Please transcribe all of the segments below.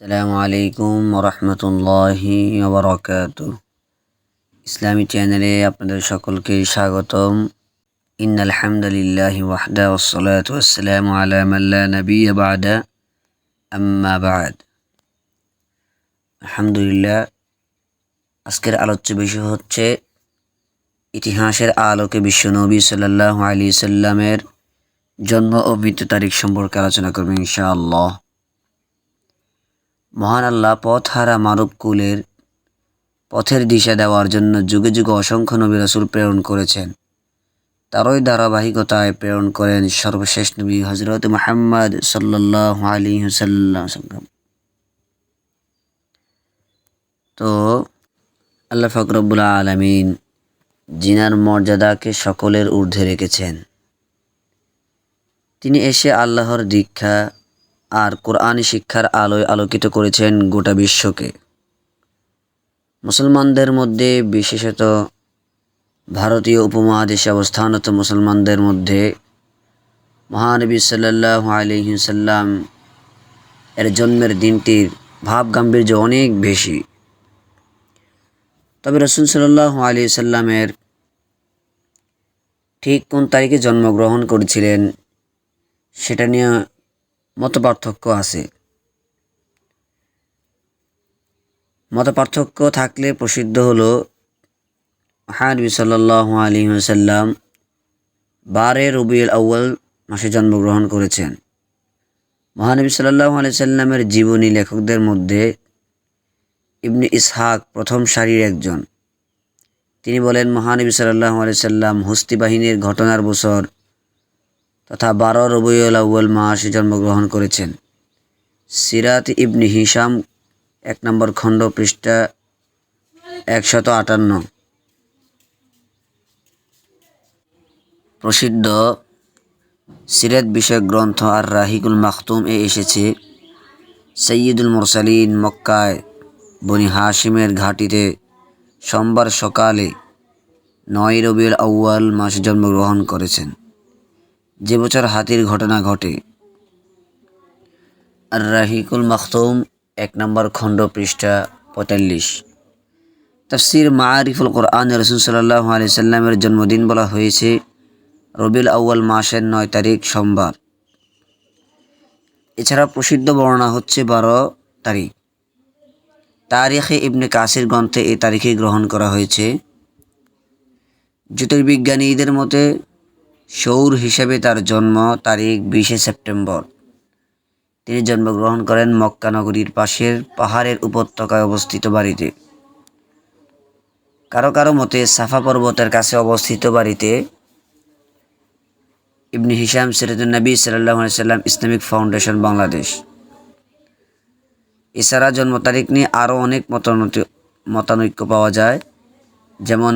আসসালামু আলাইকুম রহমতুল্লাহি ওবরাকাতুহ। ইসলামী চ্যানেলে আপনাদের সকলকে স্বাগতম। ইন্নাল হামদুলিল্লাহি ওয়াহদা ওয়াসসালাতু ওয়াসসালামু আলা মান লা নাবিয়্যা বা'দা আম্মা বা'দ। আলহামদুলিল্লাহ, আজকের আলোচ্য বিষয় হচ্ছে ইতিহাসের আলোকে বিশ্বনবী সাল্লাল্লাহু আলাইহি সাল্লামের জন্ম ও মৃত্যু তারিখ সম্পর্কে আলোচনা করব ইনশাআল্লাহ। মহান আল্লাহ পথহারা মানবকুলের পথের দিশা দেওয়ার জন্য যুগে যুগে অসংখ্য নবী রাসূল প্রেরণ করেছেন। তারই ধারাবাহিকতায় প্রেরণ করেন সর্বশেষ নবী হযরত মুহাম্মদ সাল্লাল্লাহু আলাইহি ওয়াসাল্লাম। তো আল্লাহ পাক রব্বুল আলামিন জিনার মর্যাদাকে সকলের ঊর্ধ্বে রেখেছেন। তিনি এসে আল্লাহর দীক্ষা আর কোরআনী শিক্ষার আলোয় আলোকিত করেছেন গোটা বিশ্বকে। মুসলমানদের মধ্যে, বিশেষত ভারতীয় উপমহাদেশে অবস্থানরত মুসলমানদের মধ্যে মহানবী সাল্লাল্লাহু আলাইহি ওয়াসাল্লাম এর জন্মের দিনটির ভাব গাম্ভীর্য অনেক বেশি। তবে রাসূল সাল্লাল্লাহু আলাইহি ওয়াসাল্লামের ঠিক কোন তারিখে জন্মগ্রহণ করেছিলেন সেটা নিয়ে মতপার্থক্য আছে। মতপার্থক্য থাকলে প্রসিদ্ধ হলো মহানবী সাল্লাল্লাহু আলাইহি ওয়াসাল্লাম 12 রবিউল আউয়াল মাসে জন্মগ্রহণ করেছেন। মহানবী সাল্লাল্লাহু আলাইহি ওয়াসাল্লামের জীবনী লেখকদের মধ্যে ইবনে ইসহাক প্রথম সারির একজন। তিনি বলেন, মহানবী সাল্লাল্লাহু আলাইহি ওয়াসাল্লাম হস্তি বাহিনীর ঘটনার বছর তথা 12 রবিউল আউয়াল মাসে জন্মগ্রহণ করেছেন। সিরাত ইবনে হিশাম 1 নম্বর খণ্ড পৃষ্ঠা 158। প্রসিদ্ধ সিরাত বিষয়ক গ্রন্থ আর রাহিকুল মাখতুম এ এসেছে, সৈয়দুল মুরসালিন মক্কায় বনি হাশিমের ঘাঁটিতে সোমবার সকালে 9 রবিউল আউয়াল মাসে জন্মগ্রহণ করেছেন, যে বছর হাতির ঘটনা ঘটে। আর রাহিকুল মাখতুম 1 নম্বর খণ্ড পৃষ্ঠা 45। তাফসির মাআরিফুল কোরআন রাসূল সাল্লাল্লাহু আলাইহি সাল্লামের জন্মদিন বলা হয়েছে রবিউল আউয়াল মাসের 9 তারিখ সোমবার। এছাড়া প্রসিদ্ধ বর্ণনা হচ্ছে 12 তারিখ। তারিখে ইবনে কাসির গ্রন্থে এই তারিখে গ্রহণ করা হয়েছে। জ্যোতির্বিজ্ঞানীদের মতে সৌর হিসেবে তার জন্ম তারিখ 20 সেপ্টেম্বর। তিনি জন্মগ্রহণ করেন মক্কা নগরীর পাশের পাহাড়ের উপত্যকায় অবস্থিত বাড়িতে। কারো কারো মতে সাফা পর্বতের কাছে অবস্থিত বাড়িতে। ইবনে হিশাম সিরাতুন নবী সাল্লাল্লাহু আলাইহি সাল্লাম ইসলামিক ফাউন্ডেশন বাংলাদেশ। এছাড়া জন্ম তারিখ নিয়ে আরও অনেক মতানৈক্য পাওয়া যায়, যেমন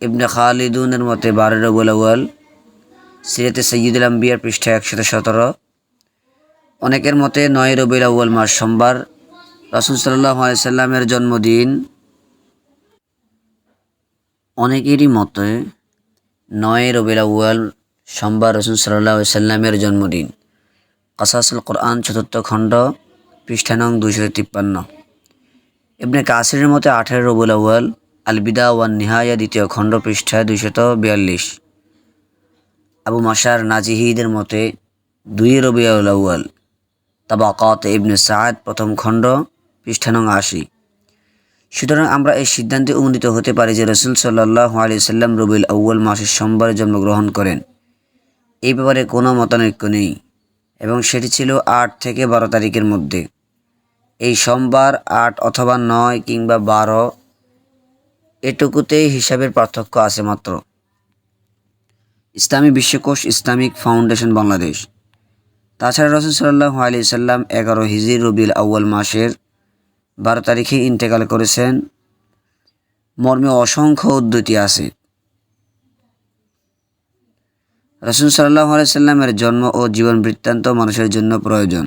ইবনে খালিদুনের মতে 12 রবিউল আউয়াল, সিরাতে সাইয়্যিদুল আম্বিয়া পৃষ্ঠা 117। অনেকের মতে 9 রবিউল আউয়াল মাস সোমবার রাসূল সাল্লাল্লাহু আলাইহি সাল্লামের জন্মদিন। অনেকেরই মতে 9 রবিউল আউয়াল সোমবার রাসূল সাল্লাল্লাহু আলাইহি সাল্লামের জন্মদিন। কাসাসুল কোরআন 4th খণ্ড পৃষ্ঠা নং 253। ইবনে কাসিরের মতে 18 রবিউল আউয়াল, আল বিদা ওয়ান নিহায়া 2য় খণ্ড পৃষ্ঠা 242। আবু মাশার নাজিহিদের মতে 2 রবিউল আউয়াল, তাবাকাত ইবনে সাদ 1ম খণ্ড পৃষ্ঠা নং 80। সুতরাং আমরা এই সিদ্ধান্তে উপনীত হতে পারি যে রাসূল সাল্লাল্লাহু আলাইহি সাল্লাম রবিউল আউয়াল মাসের সোমবারে জন্মগ্রহণ করেন। এই ব্যাপারে কোনো মতানৈক্য নেই এবং সেটি ছিল 8 থেকে 12 তারিখের মধ্যে। এই সোমবার 8 অথবা 9 কিংবা 12 এটুকুতেই হিসাবের পার্থক্য আছে মাত্র। ইসলামী বিশ্বকোষ ইসলামিক ফাউন্ডেশন বাংলাদেশ। তাছাড়া রাসূল সাল্লাল্লাহু আলাইহি সাল্লাম 11 হিজরি রবিউল আউয়াল মাসের 12 তারিখে ইন্তেকাল করেছেন মর্মে অসংখ্য উদ্ধৃতি আছে। রাসূল সাল্লাল্লাহু আলাইহি সাল্লামের জন্ম ও জীবন বৃত্তান্ত মানুষের জন্য প্রয়োজন।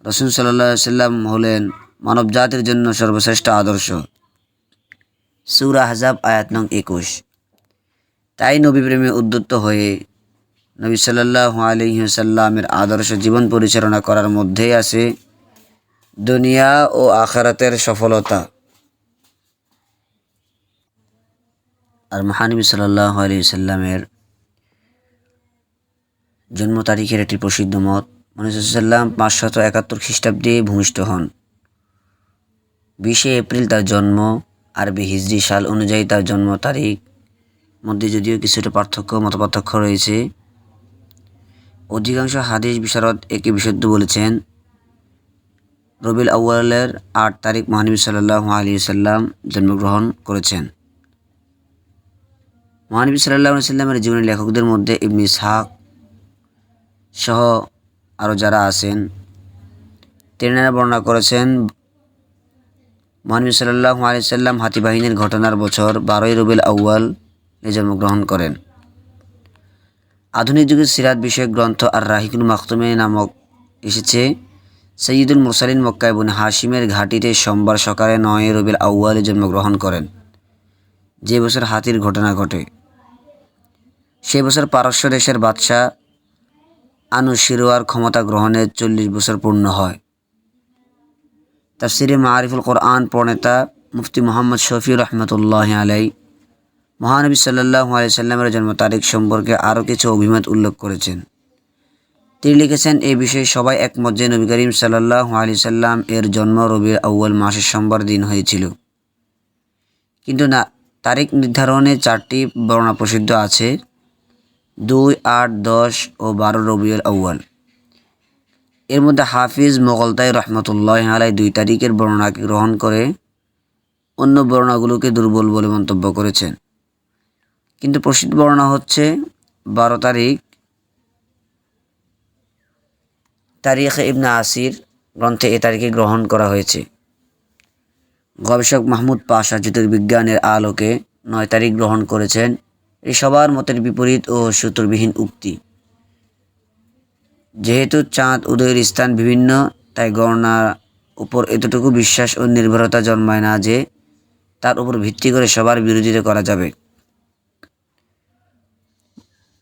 রাসূল সাল্লাল্লাহু আলাইহি সাল্লাম হলেন মানবজাতির জন্য সর্বশ্রেষ্ঠ আদর্শ। সূরা আহজাব আয়াত নং 21। তাই নবী প্রেমে উদ্যত হয়ে নবী সাল্লাল্লাহু আলাইহি ওয়াসাল্লামের আদর্শ জীবন পরিচালনা করার মধ্যেই আছে দুনিয়া ও আখিরাতের সফলতা। আর মহানবী সাল্লাল্লাহু আলাইহি সাল্লামের জন্ম তারিখের একটি প্রসিদ্ধ মত, মহানবী সাল্লাম 571 খ্রিস্টাব্দে ভূমিষ্ঠ হন। 20 এপ্রিল তার জন্ম। আরবি হিজরি সাল অনুযায়ী তার জন্ম তারিখ মধ্যে যদিও কিছুটা মতপার্থক্য রয়েছে। অধিকাংশ হাদিস বিশারদ একে বিশুদ্ধ বলেছেন। রবিউল আউয়ালের 8 তারিখ মহানবী সাল্লাল্লাহু আলাইহি সাল্লাম জন্মগ্রহণ করেছেন। মহানবী সাল্লাল্লাহু আলাইহি সাল্লামের জীবনের লেখকদের মধ্যে ইবনে ইসহাক সহ আরও যারা আছেন তেনারা বর্ণনা করেছেন মহানবী সাল্লাল্লাহু আলাইহি সাল্লাম হাতি বাহিনীর ঘটনার বছর 12ই রবিউল আউয়ালে জন্মগ্রহণ করেন। আধুনিক যুগের সিরাত বিষয়ক গ্রন্থ আর রাহিকুল মাখতুমে নামক এসেছে, সৈয়দুল মুরসালিন মক্কা ইবনে হাশিমের ঘাঁটিতে সোমবার সকালে 9 রবিউল আউয়ালে জন্মগ্রহণ করেন, যে বছর হাতির ঘটনা ঘটে। সেই বছর পারস্য দেশের বাদশাহ আনুশিরওয়ার ক্ষমতা গ্রহণের 40 বছর পূর্ণ হয়। তাফসিরে মারিফুল কোরআন প্রণেতা মুফতি মুহাম্মদ শফিউর রহমতুল্লাহ আলাই মহানবী সাল্লাল্লাহু আলাইহি সাল্লামের জন্ম তারিখ সম্পর্কে আরও কিছু অভিমত উল্লেখ করেছেন। তিনি লিখেছেন, এই বিষয়ে সবাই একমত যে নবী করিম সাল্লাল্লাহু আলাইহি সাল্লাম এর জন্ম রবিউল আউয়াল মাসের সোমবার দিন হয়েছিল। কিন্তু না, তারিখ নির্ধারণে 4টি বর্ণনা প্রসিদ্ধ আছে: 2, 8, 10 ও 12 রবিউল আউয়াল। এর মধ্যে হাফিজ মোগলতাই রহমতুল্লাহ আলাই 2 তারিখের বর্ণনাকে গ্রহণ করে অন্য বর্ণনাগুলোকে দুর্বল বলে মন্তব্য করেছেন। কিন্তু প্রসিদ্ধ বর্ণনা হচ্ছে 12 তারিখ। তারিখে ইবনে আসির গ্রন্থে এ তারিখে গ্রহণ করা হয়েছে। গবেষক মাহমুদ পাশা জ্যোতির্বিজ্ঞানের আলোকে 9 তারিখ গ্রহণ করেছেন। এই সবার মতের বিপরীত ও সূত্রবিহীন উক্তি। যেহেতু চাঁদ উদয়ের স্থান বিভিন্ন, তাই গণনার উপর এতটুকু বিশ্বাস ও নির্ভরতা জন্মায় না যে তার উপর ভিত্তি করে সবার বিরোধিতা করা যাবে।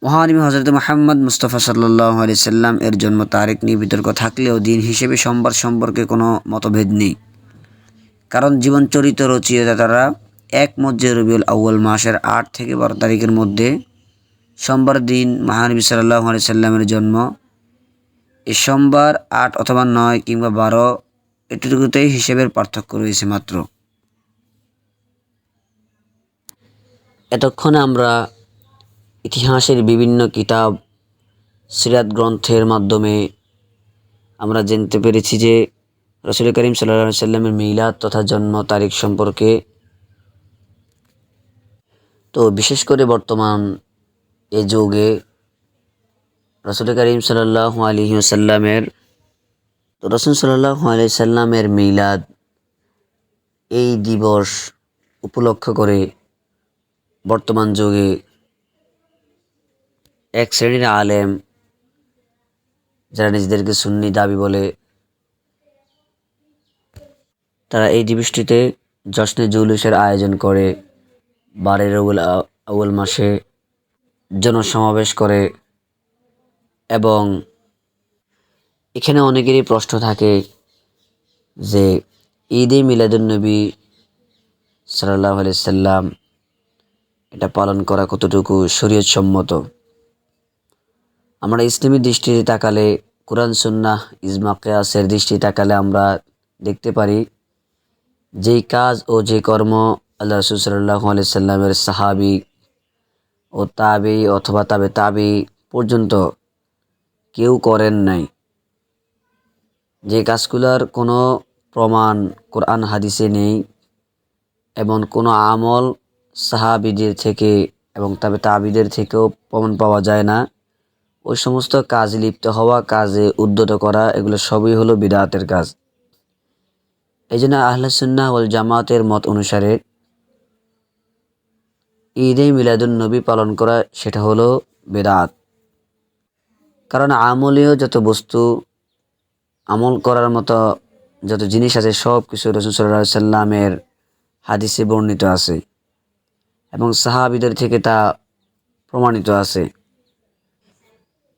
মহানবী হযরত মুহাম্মদ মুস্তাফা সাল্লাল্লাহু আলাইহি সাল্লাম এর জন্ম তারিখ নিয়ে বিতর্ক থাকলেও দিন হিসেবে সোমবার সম্পর্কে কোনো মতভেদ নেই, কারণ জীবন চরিত্র রচয়িতারা একমত যে রবিউল আউয়াল মাসের 8 থেকে 12 তারিখের মধ্যে সোমবার দিন মহানবী সাল্লাল্লাহু আলাইহি সাল্লামের জন্ম। এই সোমবার 8 অথবা 9 কিংবা 12 এটুকুতেই হিসেবের পার্থক্য রয়েছে মাত্র। এতক্ষণে আমরা ইতিহাসের বিভিন্ন কিতাব, সিরাত গ্রন্থের মাধ্যমে আমরা জানতে পেরেছি যে রাসূল করিম সাল্লাল্লাহু আলাইহি সাল্লামের মিলাদ তথা জন্ম তারিখ সম্পর্কে। তো বিশেষ করে বর্তমান এই যুগে রাসূল করিম সাল্লাল্লাহু আলাইহি সাল্লামের মিলাদ এই দিবস উপলক্ষ করে বর্তমান যুগে এক শ্রেণীর আলেম, যারা নিজেদেরকে সুন্নি দাবি বলে, তারা এই দিবসটিতে জশ্নে জুলুসের আয়োজন করে, 12 রবিউল আউয়াল মাসে জনসমাবেশ করে। এবং এখানে অনেকেরই প্রশ্ন থাকে যে ঈদে মিলাদুন্নবী সাল্লাল্লাহু আলাইহি সাল্লাম এটা পালন করা কতটুকু শরীয়ত সম্মত। আমরা ইসলামী দৃষ্টিতে তাকালে, কুরআন সুন্নাহ ইজমা কিয়াসের দৃষ্টি তাকালে আমরা দেখতে পারি যেই কাজ ও যে কর্ম আল্লাহ রাসূল সাল্লাল্লাহু আলাইহি সাল্লামের সাহাবী ও তাবি অথবা তাবি পর্যন্ত কেউ করেন নাই, যে কাজগুলোর কোনো প্রমাণ কোরআন হাদিসে নেই এবং কোনো আমল সাহাবীদের থেকে এবং তাবিদের থেকেও প্রমাণ পাওয়া যায় না, ওই সমস্ত কাজে লিপ্ত হওয়া, কাজে উদ্যত করা, এগুলো সবই হলো বিদআতের কাজ। এই জন্য আহলে সুন্নাহ ওয়াল জামাতের মত অনুসারে ঈদে মিলাদুন্নবী পালন করা সেটা হলো বিদআত। কারণ আমলীয় যত বস্তু, আমল করার মতো যত জিনিস আছে, সব কিছু রাসূল সাল্লাল্লাহু আলাইহি সাল্লামের হাদিসে বর্ণিত আছে এবং সাহাবীদের থেকে তা প্রমাণিত আছে।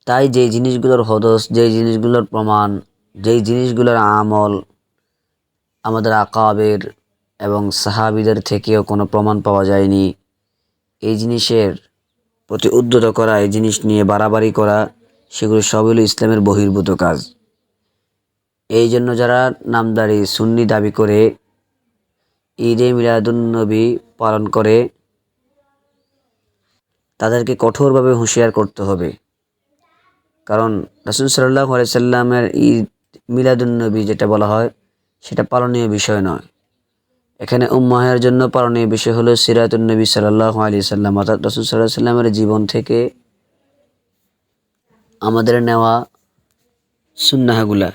তাই যেই জিনিসগুলোর হদস, যেই জিনিসগুলোর প্রমাণ, যেই জিনিসগুলোর আমল আমাদের আকাবের এবং সাহাবীদের থেকেও কোনো প্রমাণ পাওয়া যায়নি। এই জিনিসের প্রতি উদ্যত করা, এই জিনিস নিয়ে বাড়াবাড়ি করা, সেগুলো সব হলো ইসলামের বহির্ভূত কাজ। এই জন্য যারা নামদারি সুন্নি দাবি করে ঈদে মিলাদুন্নবী পালন করে, তাদেরকে কঠোরভাবে হুঁশিয়ার করতে হবে। কারণ রাসূল সাল্লাল্লাহু আলাইহি সাল্লামের ঈদ মিলাদুন্নবী যেটা বলা হয়, সেটা পালনীয় বিষয় নয়। এখানে উম্মাহের জন্য পালনীয় বিষয় হলো সিরাতুন নবী সাল্লাল্লাহু আলাইহি সাল্লাম, অর্থাৎ রাসূল সাল্লাল্লাহু আলাইহি সাল্লামের জীবন থেকে আমাদের নেওয়া সুন্নাহগুলা।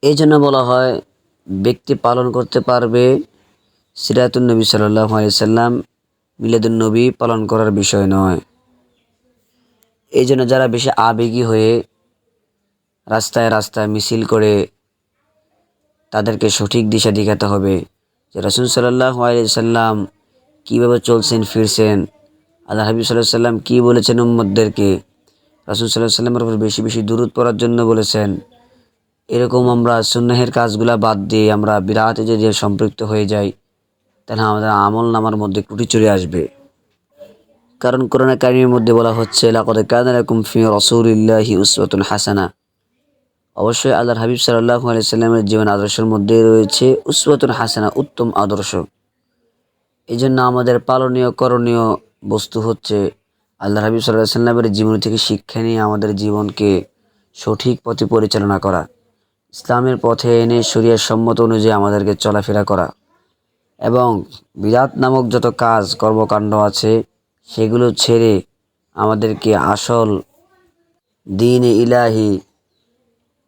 এই জন্য বলা হয় ব্যক্তি পালন করতে পারবে সিরাতুন নবী সাল্লাল্লাহু আলাইহি সাল্লাম, মিলাদুন নবী পালন করার বিষয় নয়। এই জন্য যারা বেশি আবেগী হয়ে রাস্তায় রাস্তায় মিছিল করে, তাদেরকে সঠিক দিশা দেখাতে হবে যে রাসূল সাল্লাল্লাহু আলাইহি সাল্লাম কীভাবে চলছেন ফিরছেন, আল্লাহ হাবিব সাল্লাল্লাহু আলাইহি সাল্লাম কী বলেছেন উম্মতদেরকে, রাসূল সাল্লাল্লাহু আলাইহি সাল্লামের উপর বেশি বেশি দুরূদ পড়ার জন্য বলেছেন। এরকম আমরা সুন্নাহের কাজগুলা বাদ দিয়ে আমরা বিদআতে যদি সম্পৃক্ত হয়ে যাই, তাহলে আমাদের আমল নামার মধ্যে ত্রুটি চলে আসবে। কারণ কোরআন কারীমের মধ্যে বলা হচ্ছে, লাকাদ কানা লাকুম ফি রাসূলিল্লাহি উসওয়াতুন হাসানাহ। অবশ্যই আল্লাহর হাবিব সাল্লাল্লাহু আলাইহি সাল্লামের জীবন আদর্শের মধ্যে রয়েছে উসওয়াতুন হাসানাহ, উত্তম আদর্শ। এই জন্য আমাদের পালনীয় করণীয় বস্তু হচ্ছে আল্লাহর হাবিব সাল্লাল্লাহু আলাইহি সাল্লামের জীবন থেকে শিক্ষা নিয়ে আমাদের জীবনকে সঠিক পথে পরিচালনা করা, ইসলামের পথে এনে শরীয়ত সম্মত অনুযায়ী আমাদেরকে চলাফেরা করা, এবং বিদআত নামক যত কাজ কর্মকাণ্ড আছে সেগুলো ছেড়ে আমাদেরকে আসল দ্বীন-এ ইলাহি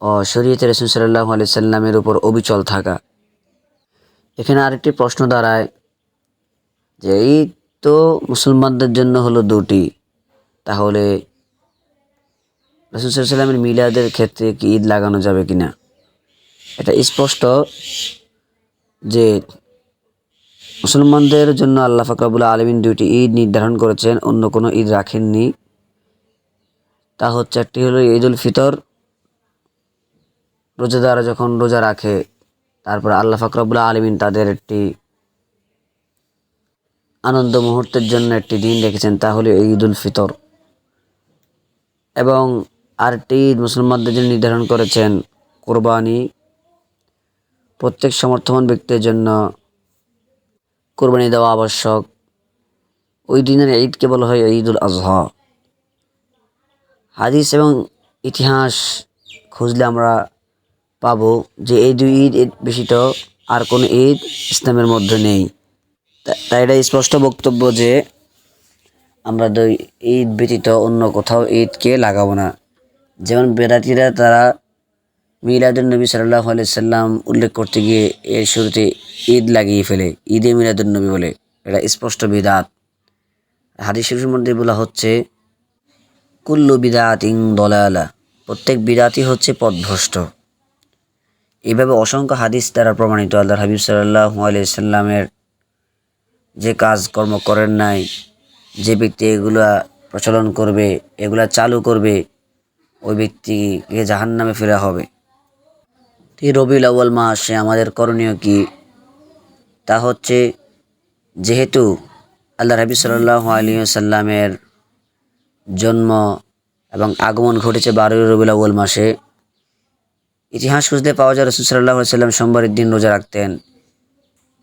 ও শরীয়তে রাসূল সাল্লাল্লাহু আলাইহি সাল্লামের উপর অবিচল থাকা। এখানে আরেকটি প্রশ্ন দাঁড়ায় যে ঈদ তো মুসলমানদের জন্য হলো দুটি, তাহলে রাসূল সাল্লাল্লাহু আলাইহি সাল্লামের মিলাদের ক্ষেত্রে কি ঈদ লাগানো যাবে কিনা? এটা স্পষ্ট যে মুসলমানদের জন্য আল্লাহ পাক রব্বুল আলামিন দুইটি ঈদ নির্ধারণ করেছেন, অন্য কোনো ঈদ রাখেননি। তা হচ্ছে, একটি হলো ঈদুল ফিতর, রোজাদাররা যখন রোজা রাখে তারপর আল্লাহ পাক রব্বুল আলামিন তাদের একটি আনন্দ মুহূর্তের জন্য একটি দিন রেখেছেন, তা হলো ঈদুল ফিতর। এবং আরেকটি ঈদ মুসলমানদের জন্য নির্ধারণ করেছেন কোরবানি। প্রত্যেক সমর্থবান ব্যক্তির জন্য কোরবানি দেওয়া আবশ্যক। ওই দিনের ঈদকে বলা হয় ঈদুল আজহা। হাদিস এবং ইতিহাস খুঁজলে আমরা পাবো যে এই দুই ঈদ ব্যতীত আর কোনো ঈদ ইসলামের মধ্যে নেই। তাই এটা স্পষ্ট বক্তব্য যে আমরা দুই ঈদ ব্যতীত অন্য কোথাও ঈদকে লাগাবো না। যেমন বেদাতীরা তারা মিলাদুন নবী সাল্লাল্লাহু আলাইহি সাল্লাম উল্লেখ করতে গিয়ে এর শুরুতে ঈদ লাগিয়ে ফেলে, ঈদে মিলাদুন নবী বলে। এটা স্পষ্ট বিদআত। হাদিস শরীফের মধ্যে বলা হচ্ছে, কুল্লু বিদআতিন দলালাহ, প্রত্যেক বিদআতই হচ্ছে পথভ্রষ্ট। এইভাবে অসংখ্য হাদিস দ্বারা প্রমাণিত আল্লাহর হাবিব সাল্লাল্লাহু আলাইহি সাল্লামের যে কাজকর্ম করেন নাই, যে ব্যক্তি এগুলা প্রচলন করবে, এগুলা চালু করবে, ওই ব্যক্তিকে জাহান্নামে ফেরা হবে। এই রবিউল আউয়াল মাসে আমাদের করণীয় কি? তা হচ্ছে, যেহেতু আল্লাহর হাবিব সাল্লাল্লাহু আলাইহি সাল্লামের জন্ম এবং আগমন ঘটেছে 12 রবিউল আউয়াল মাসে, ইতিহাস খুঁজলে পাওয়া যায় রাসূল সাল্লাল্লাহু আলাইহি সাল্লাম সোমবারের দিন রোজা রাখতেন।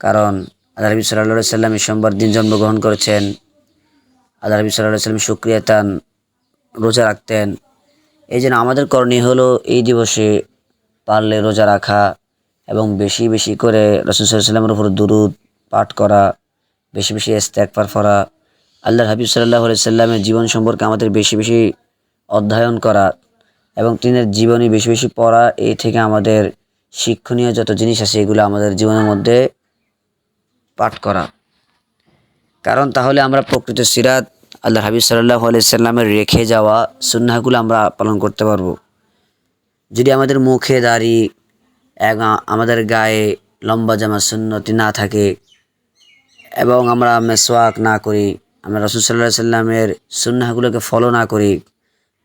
কারণ আল্লাহর হাবিব সাল্লাল্লাহু আলাইহি সাল্লাম সোমবার দিন জন্মগ্রহণ করেছেন। আল্লাহর হাবিব সাল্লাল্লাহু আলাইহি সাল্লাম শুকরিয়াতান রোজা রাখতেন। এই জন্য আমাদের করণীয় হলো এই দিবসে পারলে রোজা রাখা এবং বেশি বেশি করে রাসূল সাল্লাল্লাহু আলাইহি সাল্লামের উপর দুরূদ পাঠ করা, বেশি বেশি ইস্তেগফার পড়া, আল্লাহর হাবিব সাল্লাল্লাহু আলাইহি সাল্লামের জীবন সম্পর্কে আমাদের বেশি বেশি অধ্যয়ন করা এবং তিনের জীবনী বেশি বেশি পড়া। এই থেকে আমাদের শিক্ষণীয় যত জিনিস আছে এগুলো আমাদের জীবনের মধ্যে পাঠ করা। কারণ তাহলে আমরা প্রকৃত সিরাত আল্লাহর হাবিব সাল্লাল্লাহু আলাইহি সাল্লামের রেখে যাওয়া সুন্নাহগুলো আমরা পালন করতে পারবো। যদি আমাদের মুখে দাড়ি এবং আমাদের গায়ে লম্বা জামা সুন্নতি না থাকে এবং আমরা মেসওয়াক না করি, আমরা রাসূল সাল্লাল্লাহু আলাইহি সাল্লামের সুন্নাহগুলোকে ফলো না করি,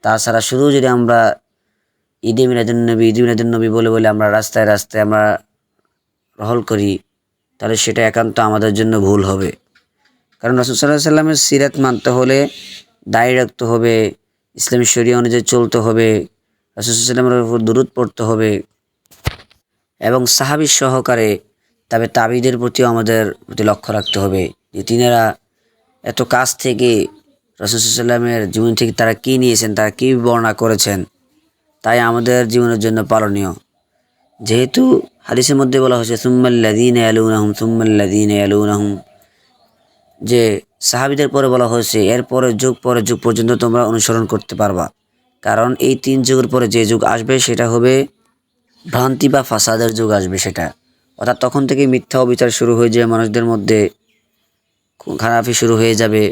তাছাড়া শুধু যদি আমরা ঈদে মিলাদুন নবী বলে বলে আমরা রাস্তায় রাস্তায় আমরা গ্রহণ করি, তাহলে সেটা একান্ত আমাদের জন্য ভুল হবে। কারণ রাসূল সাল্লাল্লাহু আলাইহি সাল্লামের সিরাত মানতে হলে দায়ী রাখতে হবে, ইসলামী শরিয়া অনুযায়ী চলতে হবে, রাসূল সাল্লাল্লাহু আলাইহি সাল্লামের উপর দুরূদ পড়তে হবে এবং সাহাবী সহকারে তাবিদের প্রতিও আমাদের প্রতি লক্ষ্য রাখতে হবে যে তিনারা এত কাছ থেকে রাসূল সাল্লাল্লাহু আলাইহি সাল্লামের জীবন থেকে তারা কী নিয়েছেন, তারা কী বর্ণনা করেছেন, তাই আমাদের জীবনের জন্য পালনীয়। যেহেতু হাদিসের মধ্যে বলা হয়েছে সুম্মাল্লাযীনা ইয়ালুনাহুম সুম্মাল্লাযীনা ইয়ালুনাহুম, যে সাহাবীদের পরে বলা হয়েছে এরপরে যুগ পরে যুগ পর্যন্ত তোমরা অনুসরণ করতে পারবা, কারণ এই 3 যুগের পরে যে যুগ আসবে সেটা হবে ভ্রান্তি বা ফাসাদের যুগ আসবে। সেটা অর্থাৎ তখন থেকে মিথ্যা অবিচার শুরু হয়ে যাবে, মানুষদের মধ্যে খারাপি শুরু হয়ে যাবে।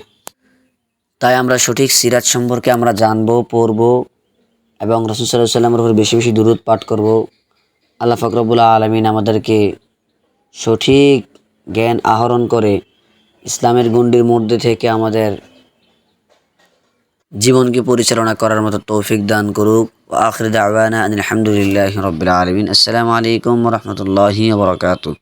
তাই আমরা সঠিক সিরাত সম্পর্কে আমরা জানবো, পড়বো এবং রাসূল সাল্লাল্লাহু আলাইহি ওয়াসাল্লামের উপর বেশি বেশি দুরূদ পাঠ করব। আল্লাহ পাক রব্বুল আলামিন আমাদেরকে সঠিক জ্ঞান আহরণ করে ইসলামের গণ্ডির মধ্যে থেকে আমাদের জীবনকে পরিচালনা করার মতো তৌফিক দান করুক। ওয়া আখিরু দাওয়ানা আনিল হামদুলিল্লাহি রাব্বিল আলামিন। আসসালামু আলাইকুম ওয়া রাহমাতুল্লাহি ওয়া বারাকাতুহু।